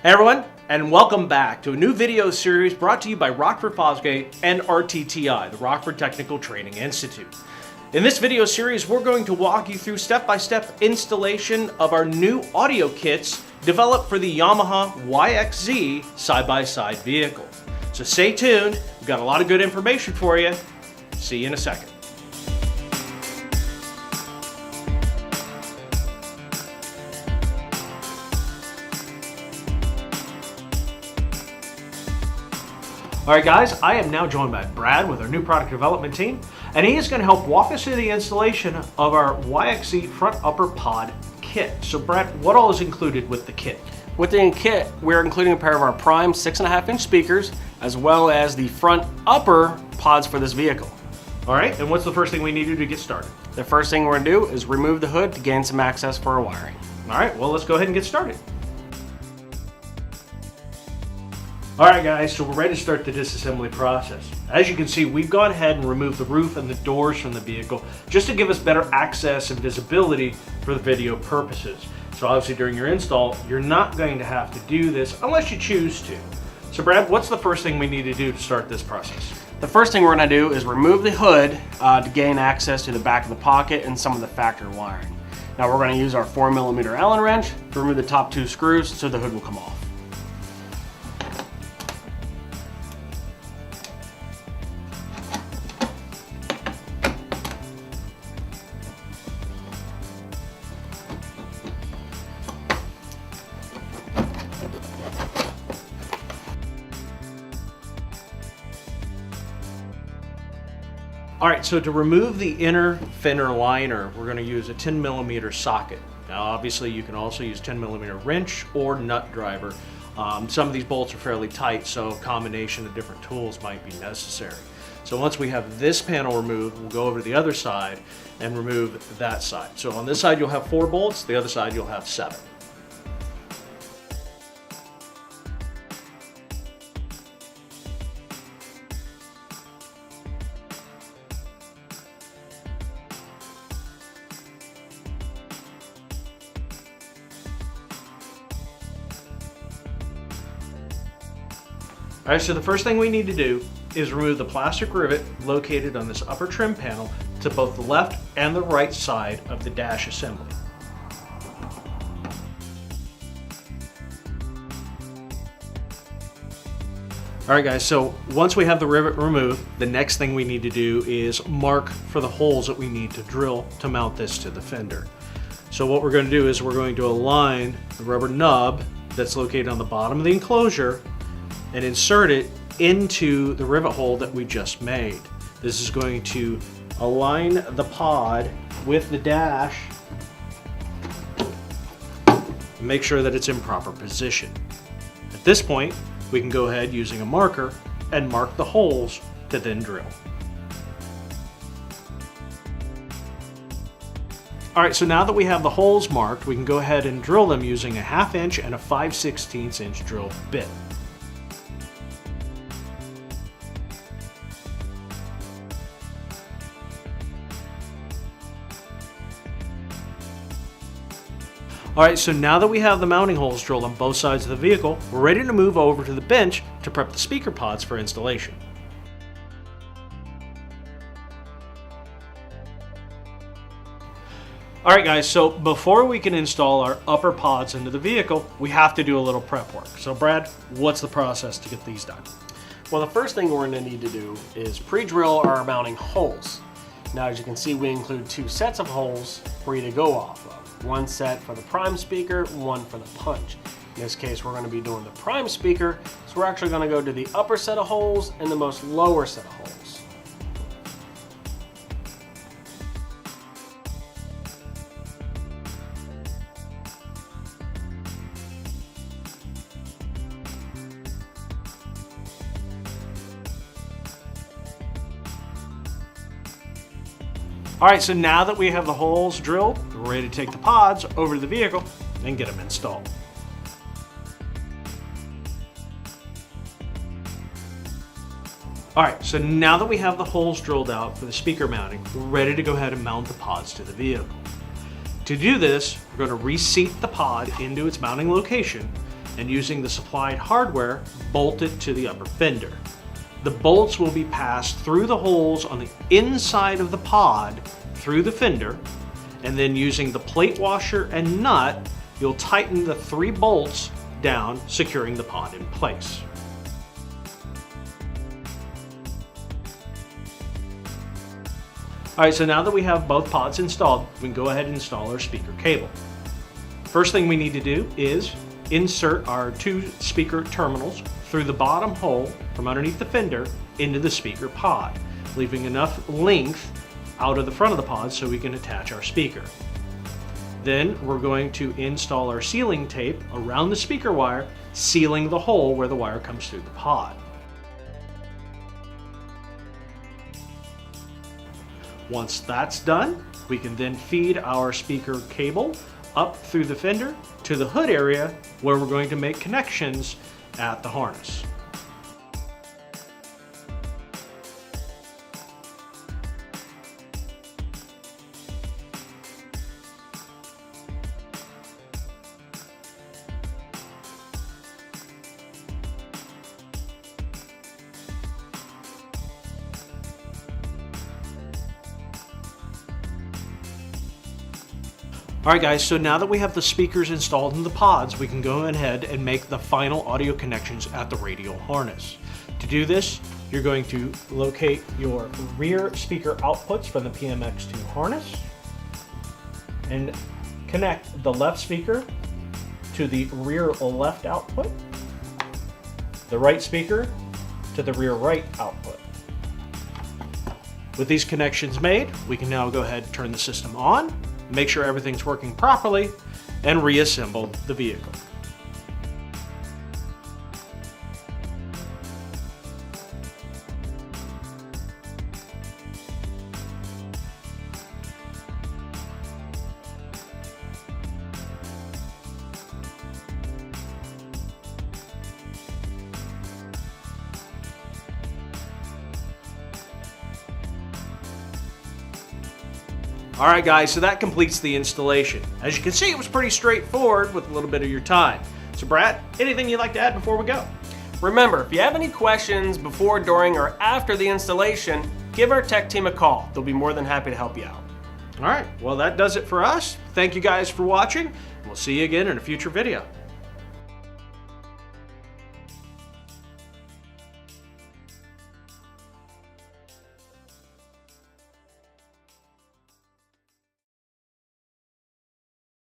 Hey everyone, and welcome back to a new video series brought to you by Rockford Fosgate and RTTI, the Rockford Technical Training Institute. In this video series, we're going to walk you through step-by-step installation of our new audio kits developed for the Yamaha YXZ side-by-side vehicle. So stay tuned, we've got a lot of good information for you. See you in a second. Alright guys, I am now joined by Brad with our new product development team, and he is going to help walk us through the installation of our YXZ front upper pod kit. So Brad, what all is included with the kit? With the kit, we're including a pair of our prime 6.5-inch speakers, as well as the front upper pods for this vehicle. Alright, and what's the first thing we need to do to get started? The first thing we're going to do is remove the hood to gain some access for our wiring. Alright, well let's go ahead and get started. Alright guys, so we're ready to start the disassembly process. As you can see, we've gone ahead and removed the roof and the doors from the vehicle just to give us better access and visibility for the video purposes. So obviously during your install, you're not going to have to do this unless you choose to. So Brad, what's the first thing we need to do to start this process? The first thing we're going to do is remove the hood to gain access to the back of the pocket and some of the factory wiring. Now we're going to use our 4mm Allen wrench to remove the top 2 screws so the hood will come off. Alright, so to remove the inner Fender liner, we're going to use a 10mm socket. Now obviously you can also use 10mm wrench or nut driver. Some of these bolts are fairly tight, so a combination of different tools might be necessary. So once we have this panel removed, we'll go over to the other side and remove that side. So on this side you'll have 4 bolts, the other side you'll have 7. Alright, so the first thing we need to do is remove the plastic rivet located on this upper trim panel to both the left and the right side of the dash assembly. Alright guys, so once we have the rivet removed, the next thing we need to do is mark for the holes that we need to drill to mount this to the fender. So what we're going to do is we're going to align the rubber nub that's located on the bottom of the enclosure and insert it into the rivet hole that we just made. This is going to align the pod with the dash and make sure that it's in proper position. At this point, we can go ahead using a marker and mark the holes to then drill. Alright, so now that we have the holes marked, we can go ahead and drill them using a 1/2 inch and a 5/16 inch drill bit. Alright, so now that we have the mounting holes drilled on both sides of the vehicle, we're ready to move over to the bench to prep the speaker pods for installation. Alright guys, so before we can install our upper pods into the vehicle, we have to do a little prep work. So Brad, what's the process to get these done? Well, the first thing we're going to need to do is pre-drill our mounting holes. Now as you can see, we include 2 sets of holes for you to go off of. One set for the prime speaker, one for the punch. In this case, we're going to be doing the prime speaker, so we're actually going to go to the upper set of holes and the most lower set of holes. Alright, so now that we have the holes drilled, we're ready to take the pods over to the vehicle and get them installed. Alright, so now that we have the holes drilled out for the speaker mounting, we're ready to go ahead and mount the pods to the vehicle. To do this, we're going to reseat the pod into its mounting location, and using the supplied hardware, bolt it to the upper fender. The bolts will be passed through the holes on the inside of the pod through the fender, and then using the plate washer and nut, you'll tighten the 3 bolts down, securing the pod in place. Alright, so now that we have both pods installed, we can go ahead and install our speaker cable. First thing we need to do is insert our 2 speaker terminals through the bottom hole from underneath the fender into the speaker pod, leaving enough length out of the front of the pod so we can attach our speaker. Then we're going to install our sealing tape around the speaker wire, sealing the hole where the wire comes through the pod. Once that's done, we can then feed our speaker cable up through the fender to the hood area where we're going to make connections at the harness. Alright guys, so now that we have the speakers installed in the pods, we can go ahead and make the final audio connections at the radio harness. To do this, you're going to locate your rear speaker outputs from the PMX2 harness and connect the left speaker to the rear left output, the right speaker to the rear right output. With these connections made, we can now go ahead and turn the system on, make sure everything's working properly, and reassemble the vehicle. Alright guys, so that completes the installation. As you can see, it was pretty straightforward with a little bit of your time. So Brad, anything you'd like to add before we go? Remember, if you have any questions before, during, or after the installation, give our tech team a call. They'll be more than happy to help you out. Alright, well that does it for us. Thank you guys for watching, and we'll see you again in a future video.